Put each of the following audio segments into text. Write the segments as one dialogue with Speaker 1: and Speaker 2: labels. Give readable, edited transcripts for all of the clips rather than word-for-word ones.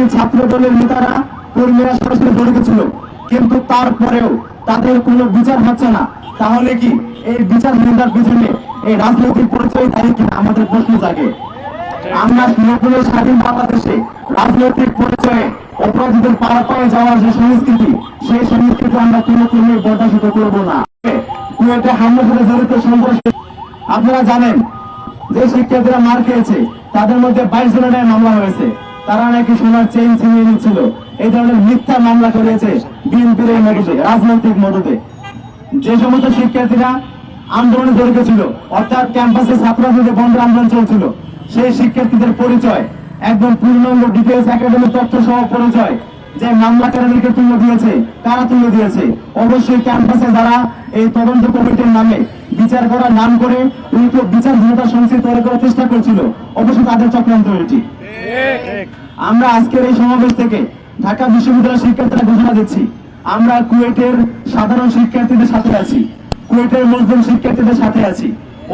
Speaker 1: BNP ছাত্র দলের নেতারা কর্মীরা সরাসরি জড়িত ছিল, কিন্তু তারপরেও তাদের কোনো বিচার হচ্ছে না। তাহলে কি এই বিচারহীনতার পিছনে এই রাজনৈতিক পরিচয় দায়ী কিনা আমাদের প্রশ্ন জাগে। আমরা নতুন স্বাধীন বাংলাদেশে রাজনৈতিক পরিচয়ে অপরাধীদের পায়ে যাওয়ার যে সংস্কৃতি, সেই সংস্কৃতি আমরা কোনো বরদাস্ত করব না। কুয়েটে হামলার সাথে জড়িত সন্ত্রাসী আপনারা জানেন যে শিক্ষার্থীরা মার খেয়েছে, তাদের মধ্যে 22 জনের মামলা হয়েছে। তারা নাকি সোনার চেইন ছিনিয়ে নিচ্ছিল, এই ধরনের মিথ্যা মামলা করেছে বিএনপির এই মদতে, রাজনৈতিক মদতে। যে সমস্ত শিক্ষার্থীরা আন্দোলনে জড়িত ছিল, অর্থাৎ ক্যাম্পাসে ছাত্রছাত্রীদের বন্ধ আন্দোলন চলছিল, সেই শিক্ষার্থীদের পরিচয় একদম পূর্ণাঙ্গ ডিটেলস একাডেমিক তথ্য সহ পরিচয় যে মামলাকারীদেরকে তুলে দিয়েছে, কারা তুলে দিয়েছে। অবশ্যই ক্যাম্পাসে যারা এই তদন্ত কমিটির নামে বিচার করার নাম করে উল্টো বিচারহীনতা সংস্কৃতি তৈরি করার চেষ্টা করছিল, অবশ্যই তাদের চক্রান্ত এটি। আমরা আজকের এই সমাবেশ থেকে ঢাকা বিশ্ববিদ্যালয়ের শিক্ষার্থীরা ঘোষণা দিচ্ছি, আমরা কুয়েটের সাধারণ শিক্ষার্থীদের সাথে আছি, কুয়েটের মুসলিম শিক্ষার্থীদের সাথে আছি।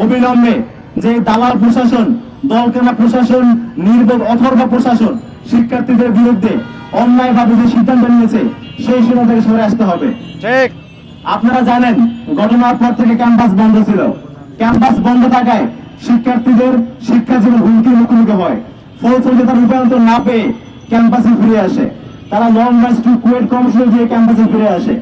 Speaker 1: অবিলম্বে যে দালাল প্রশাসন, দলকানা প্রশাসন, নির্বোধ অথর্ব প্রশাসন শিক্ষার্থীদের বিরুদ্ধে অন্যায়ভাবে যে সিদ্ধান্ত নিয়েছে, সেই সিদ্ধান্ত থেকে সরে আসতে হবে। ঠিক আপনারা জানেন ঘটনার পর থেকে ক্যাম্পাস বন্ধ ছিল। ক্যাম্পাস বন্ধ থাকায় শিক্ষার্থীদের শিক্ষা জীবন হুমকির মুখোমুখি হয়। ফলশ্রুতিতে তারা রূপান্তর না পেয়ে ক্যাম্পাসে ফিরে আসে। তারা লং মার্চ টু কুয়েট কর্মসূচি দিয়ে ক্যাম্পাসে ফিরে আসে,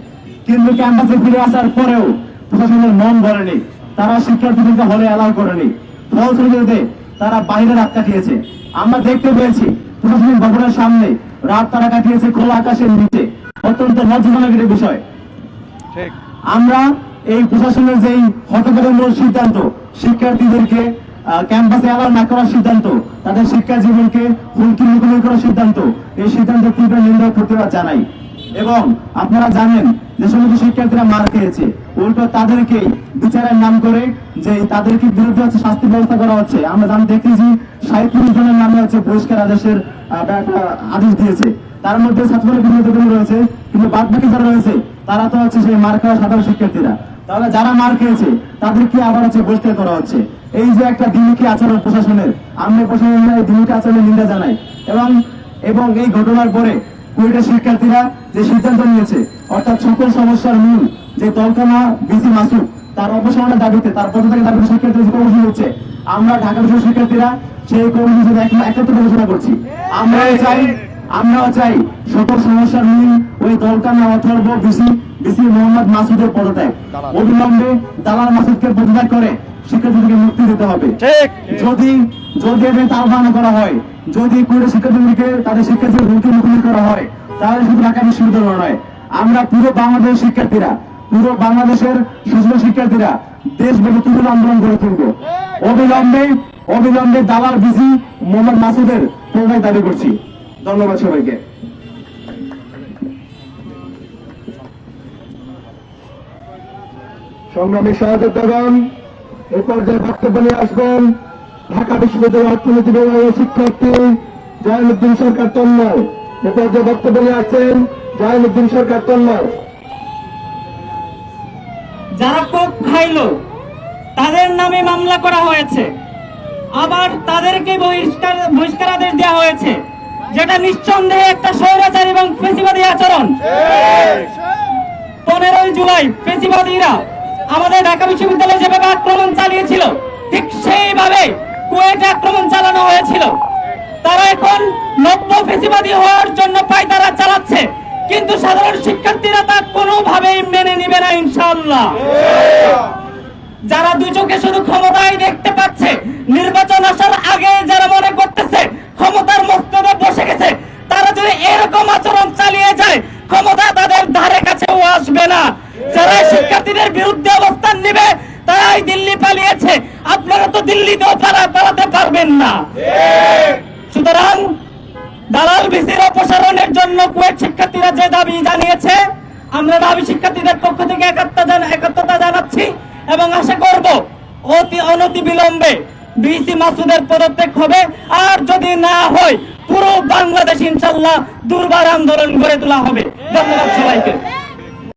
Speaker 1: কিন্তু ক্যাম্পাসে ফিরে আসার পরেও প্রশাসনের মন ধরেনি, তারা শিক্ষার্থীদেরকে হলে অ্যালাউ করেনি। ফলশ্রুতিতে তারা বাইরে রাত কাটিয়েছে। আমরা দেখতে পেয়েছি প্রশাসনিক ভবনের সামনে রাত তারা কাটিয়েছে খোলা আকাশের নিচে, অত্যন্ত লজ্জাজনক একটি বিষয়। আমরা এই প্রশাসনের যে হতকারী সিদ্ধান্ত, শিক্ষার্থীদেরকে ক্যাম্পাসে অ্যালাউ না করার সিদ্ধান্ত, তাদের শিক্ষা জীবনকে হুমকির মুখোমুখি করার সিদ্ধান্ত, এই সিদ্ধান্ত তীব্র নিন্দা প্রতিবাদ জানাই। এবং আপনারা জানেন যে সমস্ত শিক্ষার্থীরা মার খেয়েছে, উল্টো তাদেরকে বিচারের নাম করে যে তাদেরকে বিরুদ্ধে হচ্ছে শাস্তি ব্যবস্থা করা হচ্ছে। আমরা দেখেছি 37 জনের নামে হচ্ছে বহিষ্কার আদেশের আদেশ দিয়েছে। তার মধ্যে ছাত্রদের বিভিন্ন রয়েছে, কিন্তু বাদ বাকি যারা রয়েছে তারা তো হচ্ছে সেই মার খাওয়া সাধারণ শিক্ষার্থীরা। তাহলে যারা মার খেয়েছে তাদেরকে আবার হচ্ছে বহিষ্কার করা হচ্ছে। এই যে একটা দ্বিমুখী আচরণ প্রশাসনের, আমরা প্রশাসনের এই দ্বিমুখী আচরণের নিন্দা জানাই। এবং এই ঘটনার পরে কুয়েটের শিক্ষার্থীরা যে সিদ্ধান্ত নিয়েছে, অর্থাৎ সকল সমস্যার মূল যে তলকানা ভিসি মাসুদ, তার অপসারণের দাবিতে, তার পদ থেকে দাবিতে শিক্ষার্থীরা যে কর্মসূচি হচ্ছে, আমরা ঢাকা বিশ্ববিদ্যালয়ের শিক্ষার্থীরা সেই কর্মসূচি একত্রে ঘোষণা করছি। আমরাও চাই সকল সমস্যার মূল ওই দলকানা অথর্ব ভিসি মোহাম্মদ মাসুদের পদত্যাগ। অবিলম্বে দালাল মাসুদকে পদত্যাগ করে শিক্ষার্থীদেরকে মুক্তি দিতে হবে। যদি আহ্বান করা হয়, যদি কুয়েটের শিক্ষার্থীদেরকে তাদের শিক্ষার্থীদের হুমকির মুখোমুখি করা হয়, তাহলে শুধু ঢাকা বিশ্ববিদ্যালয় নয়, আমরা পুরো বাংলাদেশের শিক্ষার্থীরা, পুরো বাংলাদেশের সুশীল শিক্ষার্থীরা দেশব্যাপী তুমুল আন্দোলন গড়ে তুলব। অবিলম্বে দালাল ভিসি মোহাম্মদ মাসুদের পদত্যাগ দাবি করছি। ধন্যবাদ সবাইকে।
Speaker 2: সংগ্রামী সহযোদ্ধাগণ, এ পর্যায়ে বক্তব্য নিয়ে আসবেন ঢাকা বিশ্ববিদ্যালয়ের অর্থনীতি বিভাগের শিক্ষার্থী জয়নুদ্দিন সরকার তন্ময়। এ পর্যায়ে বক্তব্য নিয়ে আসছেন জয়নুদ্দিন সরকার তন্ময়।
Speaker 3: যারা কোপ খাইল তাদের নামে মামলা করা হয়েছে, আবার তাদেরকে বহিষ্কার আদেশ দেওয়া হয়েছে, যেটা নিঃসন্দেহে একটা স্বৈরাচারী এবং ফ্যাসিবাদী আচরণ। 15 জুলাই ফ্যাসিবাদীরা আমাদের ঢাকা বিশ্ববিদ্যালয়ে যেভাবে আক্রমণ চালিয়েছিল, ঠিক সেইভাবে কুয়েটে আক্রমণ চালানো হয়েছিল। তারা এখন নব্য ফ্যাসিবাদী হওয়ার জন্য পায়তারা চালাচ্ছে, কিন্তু সাধারণ শিক্ষার্থীরা তা কোনোভাবেই মেনে নিবে না ইনশাআল্লাহ। যারা দুই চোখে শুধু ক্ষমতায় দেখতে পাচ্ছে, নির্বাচন আসার আগে যারা মনে করতেছে ক্ষমতার মস্তদে বসে গেছে, তারা যদি এরকম আচরণ চালিয়ে যায়, ক্ষমতা তাদের ধারে কাছেও আসবে না। যারা শিক্ষার্থীদের বিরুদ্ধে অবস্থান নেবে তারাই দিল্লি পালিয়েছে, আপনারা তো দিল্লিতেও পালাতে পারবেন না। সুতরাং দালাল ভিসির অপসারণের জন্য কুয়েট শিক্ষার্থীরা যে দাবি জানিয়েছে, আমরা দাবি শিক্ষার্থীদের পক্ষ থেকে একাত্মতা জানাচ্ছি এবং আশা করব অনতি বিলম্বে ভিসি মাসুদের পদত্যাগ হবে। আর যদি না হয় পুরো বাংলাদেশ ইনশাআল্লাহ দুর্বার আন্দোলন গড়ে তোলা হবে। ধন্যবাদ সবাইকে।